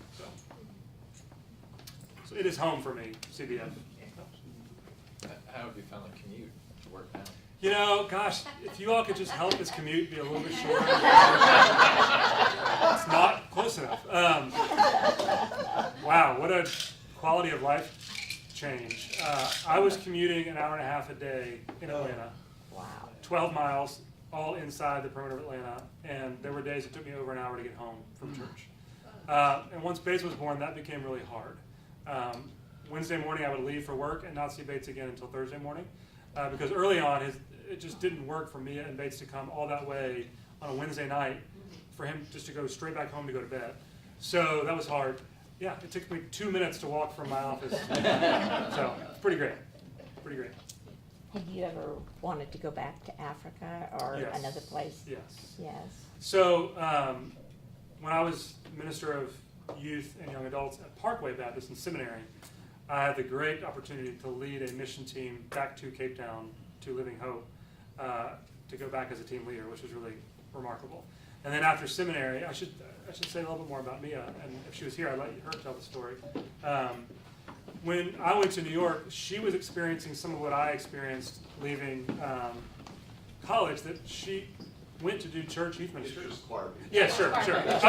So it is home for me, CBF. How have you found the commute to work now? You know, gosh, if you all could just help this commute be a little bit shorter. It's not close enough. Wow, what a quality of life change. I was commuting an hour and a half a day in Atlanta. Wow. 12 miles, all inside the perimeter of Atlanta, and there were days it took me over an hour to get home from church. And once Bates was born, that became really hard. Wednesday morning I would leave for work and not see Bates again until Thursday morning, because early on it just didn't work for Mia and Bates to come all that way on a Wednesday night for him just to go straight back home to go to bed. So that was hard. Yeah, it took me 2 minutes to walk from my office. So pretty great. Pretty great. Have you ever wanted to go back to Africa or Yes. another place? Yes. Yes. So when I was minister of youth and young adults at Parkway Baptist and Seminary, I had the great opportunity to lead a mission team back to Cape Town to Living Hope to go back as a team leader, which was really remarkable. And then after seminary, I should say a little bit more about Mia, and if she was here, I'd let her tell the story. When I went to New York, she was experiencing some of what I experienced leaving college, that she went to do church youth ministry. Yeah, sure. I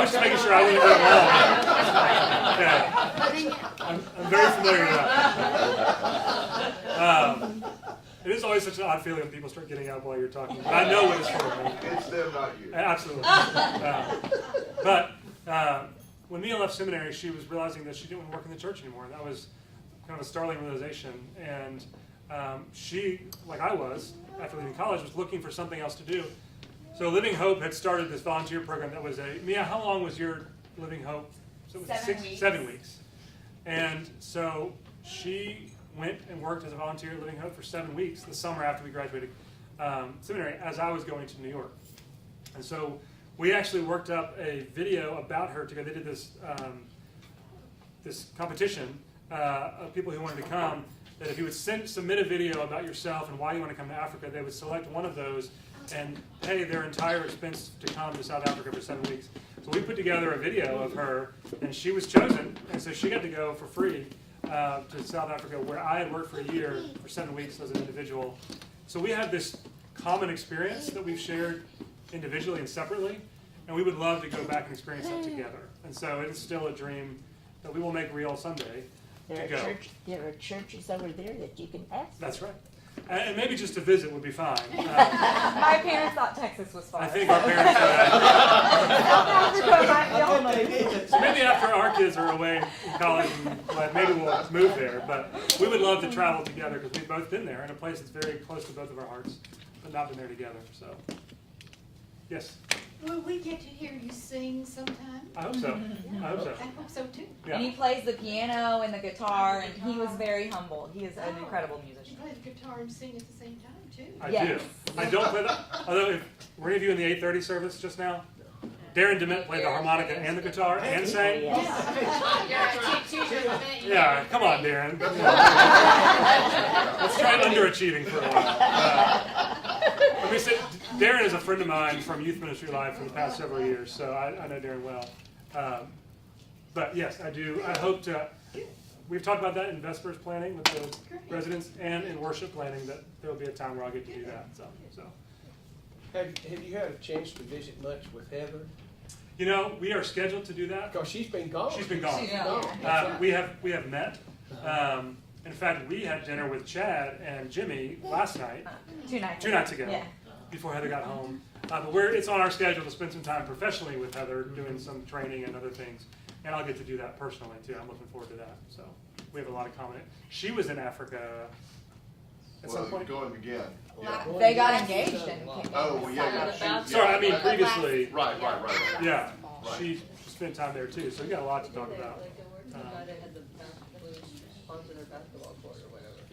was just making sure I wouldn't go wrong. Yeah. I'm very familiar with that. It is always such an odd feeling when people start getting up while you're talking. But I know what it's for. It's them, not you. Absolutely. But when Mia left seminary, she was realizing that she didn't want to work in the church anymore. That was kind of a startling realization. And she, like I was, after leaving college, was looking for something else to do. So Living Hope had started this volunteer program that was Mia, how long was your Living Hope? So it was 7 weeks. And so she went and worked as a volunteer at Living Hope for 7 weeks the summer after we graduated seminary, as I was going to New York. And so we actually worked up a video about her together. They did this this competition of people who wanted to come, that if you would submit a video about yourself and why you want to come to Africa, they would select one of those and pay their entire expense to come to South Africa for 7 weeks. So we put together a video of her, and she was chosen, and so she got to go for free to South Africa, where I had worked for a year, for 7 weeks as an individual. So we have this common experience that we've shared individually and separately, and we would love to go back and experience that together. And so it is still a dream that we will make real someday. There are churches over there that you can pass. That's right. And maybe just a visit would be fine. My parents thought Texas was far. I think our parents South Africa might be a whole nother thing. So maybe after our kids are away in college, maybe we'll move there. But we would love to travel together, because we've both been there in a place that's very close to both of our hearts, but not been there together. So, yes? Will we get to hear you sing sometime? I hope so. I hope so. I hope so too. Yeah. And he plays the piano and the guitar, and he was very humble. He is an incredible You musician. play the guitar and sing at the same time too. I Yes. do. I don't play that. Although, if were any of you in the 8:30 service just now? Darren DeMint played the harmonica and the guitar and sang. Yeah, come on, Darren. Let's try underachieving for a while. Let me say, Darren is a friend of mine from Youth Ministry Live for the past several years, so I know Darren well. But yes, I do. I hope to. We've talked about that in Vespers planning with the residents, and in worship planning, that there will be a time where I'll get to do that. So. Have you had a chance to visit much with Heather? You know, we are scheduled to do that. Because she's been gone. She's been gone. We have met. In fact, we had dinner with Chad and Jimmy last night. 2 nights. 2 nights ago. Yeah. Before Heather got home. But it's on our schedule to spend some time professionally with Heather, doing some training and other things. And I'll get to do that personally too. I'm looking forward to that. So we have a lot of common. She was in Africa at some point. Going again. Yeah. They got engaged and Oh, well, yeah. Sorry, I mean previously. Right. Yeah, she spent time there too. So we got a lot to talk about.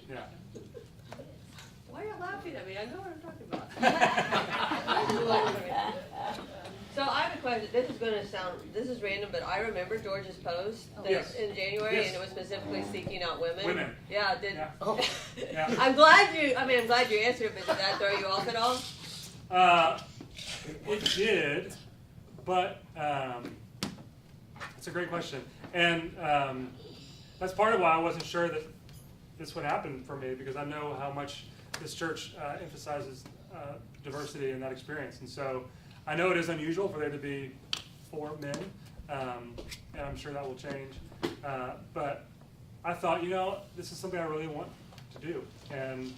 Yeah. Why are you laughing at me? I know what I'm talking about. So I have a question. This is random, but I remember George's post Yes. in January, Yes. and it was specifically seeking out women. Women. Yeah. Yeah. I'm glad you answered it, but did that throw you off at all? It did, but that's a great question. And that's part of why I wasn't sure that this would happen for me, because I know how much this church emphasizes diversity in that experience. And so I know it is unusual for there to be 4 men, and I'm sure that will change. But I thought, this is something I really want to do. And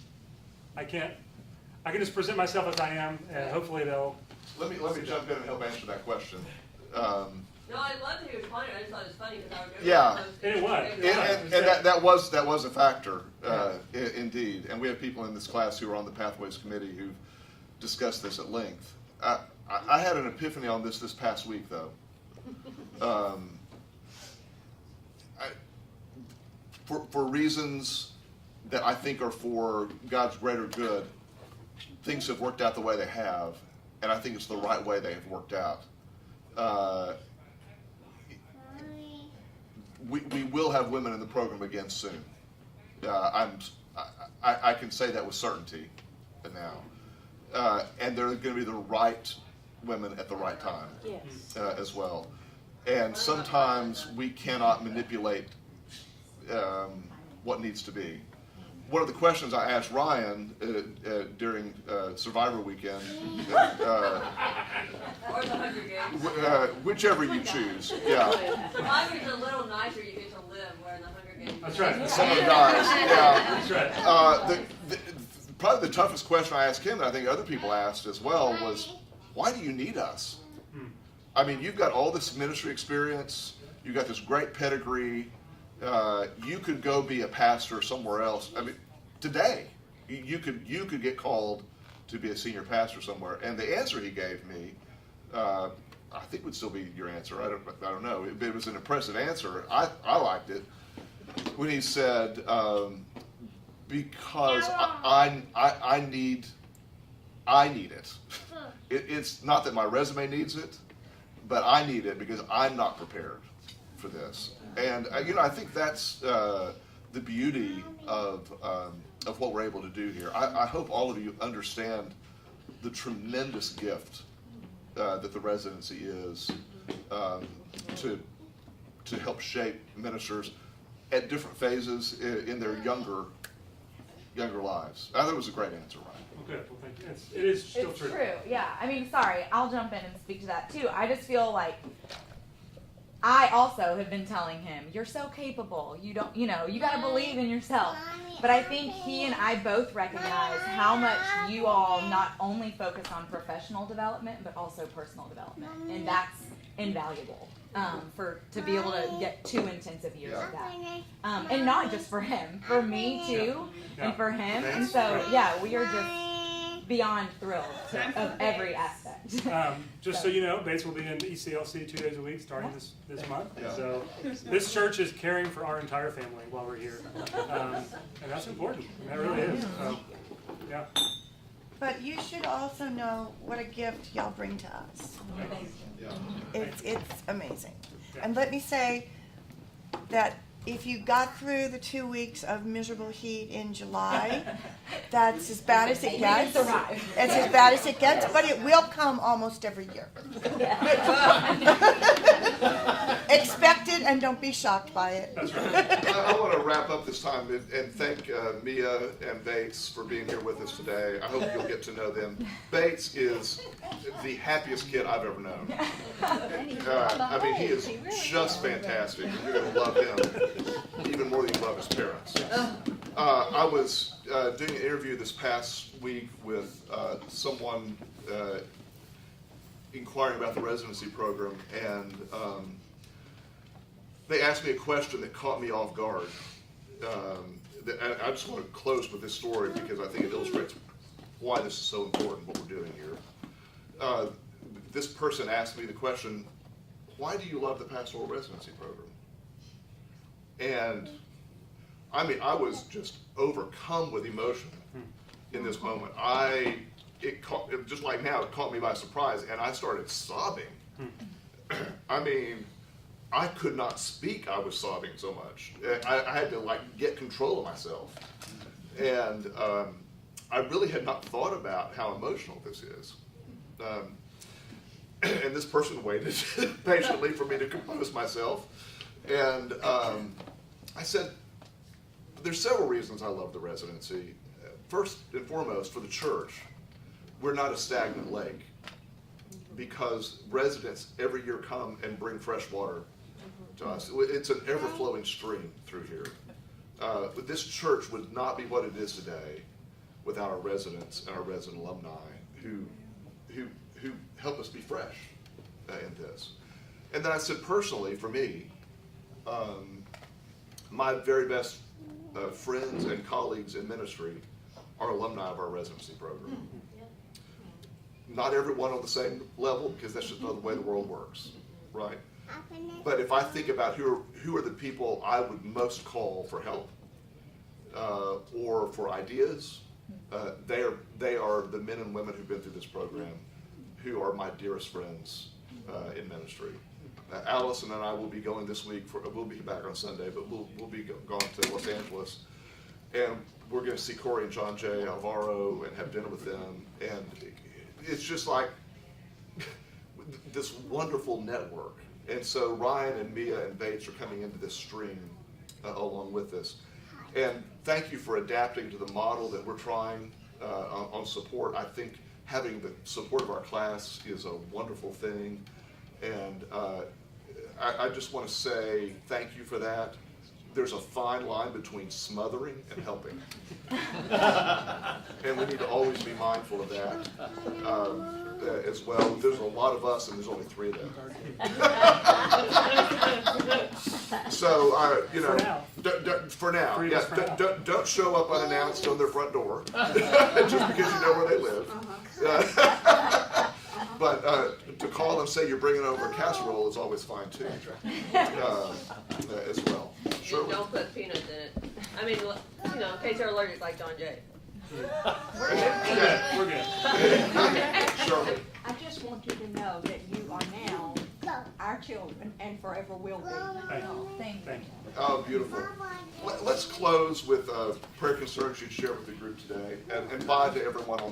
I can just present myself as I am, and hopefully they'll... Let me jump in and help answer that question. No, I'd love to hear your point. I just thought it was funny because I remember. Yeah. It was. And that was a factor, indeed. And we have people in this class who are on the Pathways Committee who've discussed this at length. I had an epiphany on this past week, though. for reasons that I think are for God's greater good, things have worked out the way they have, and I think it's the right way they have worked out. We will have women in the program again soon. I can say that with certainty now. And they're going to be the right women at the right time. Yes. As well. And sometimes we cannot manipulate what needs to be. One of the questions I asked Ryan during Survivor Weekend, Or the Hunger Games. whichever you choose, yeah. Mine's a little nicer, you get to live, where in the Hunger Games. That's right. Some of the guys, yeah. That's right. Probably the toughest question I asked him, and I think other people asked as well, was, why do you need us? I mean, you've got all this ministry experience, you've got this great pedigree, you could go be a pastor somewhere else. I mean, today, you could get called to be a senior pastor somewhere. And the answer he gave me, I think would still be your answer. I don't know. It was an impressive answer. I liked it when he said, because I need it. It's not that my resume needs it, but I need it because I'm not prepared for this. And I think that's the beauty of what we're able to do here. I hope all of you understand the tremendous gift that the residency is to help shape ministers at different phases in their younger lives. I thought it was a great answer, Ryan. Okay, well, thank you. It is still It's true, yeah. I mean, sorry, I'll jump in and speak to that too. I just feel like I also have been telling him, you're so capable. You got to believe in yourself. But I think he and I both recognize how much you all not only focus on professional development, but also personal development. And that's invaluable to be able to get 2 intensive years of that. And not just for him, for me too, and for him. And so, yeah, we are just beyond thrilled of every aspect. Just so you know, Bates will be in ECLC 2 days a week starting this month. Yeah. So this church is caring for our entire family while we're here. And that's important. That really is. So, yeah. But you should also know what a gift y'all bring to us. Yeah. It's amazing. Yeah. And let me say that if you got through the 2 weeks of miserable heat in July, that's as bad as it gets. It's as bad as it gets, but it will come almost every year. Expect it and don't be shocked by it. That's right. I want to wrap up this time and thank Mia and Bates for being here with us today. I hope you'll get to know them. Bates is the happiest kid I've ever known. I mean, he is just fantastic. You're going to love him even more than you love his parents. I was doing an interview this past week with someone inquiring about the residency program, and they asked me a question that caught me off guard. I just want to close with this story because I think it illustrates why this is so important, what we're doing here. This person asked me the question, why do you love the pastoral residency program? And I mean, I was just overcome with emotion in this moment. Just like now, it caught me by surprise, and I started sobbing. I mean, I could not speak. I was sobbing so much. I had to get control of myself. And I really had not thought about how emotional this is. And this person waited patiently for me to compose myself. And I said, there's several reasons I love the residency. First and foremost, for the church, we're not a stagnant lake because residents every year come and bring fresh water to us. It's an ever-flowing stream through here. But this church would not be what it is today without our residents and our resident alumni who help us be fresh in this. And then I said, personally, for me, my very best friends and colleagues in ministry are alumni of our residency program. Not everyone on the same level, because that's just not the way the world works, right? But if I think about who are the people I would most call for help or for ideas, they are the men and women who've been through this program, who are my dearest friends in ministry. Allison and I will be going this week. We'll be back on Sunday, but we'll be going to Los Angeles, and we're going to see Corey and John J. Alvaro and have dinner with them. And it's just like this wonderful network. And so Ryan and Mia and Bates are coming into this stream along with us. And thank you for adapting to the model that we're trying on support. I think having the support of our class is a wonderful thing. And I just want to say thank you for that. There's a fine line between smothering and helping. And we need to always be mindful of that as well. There's a lot of us and there's only 3 of them. So, you know, for now, yeah, don't show up unannounced on their front door just because you know where they live. But to call and say you're bringing over a casserole is always fine too, as well. Sure. Don't put peanuts in it. I mean, you know, in case they're allergic like John Jay. We're good. Shirley. I just want you to know that you are now our children and forever will be. Thank you. Oh, beautiful. Let's close with prayer concerns you'd share with the group today, and bye to everyone on the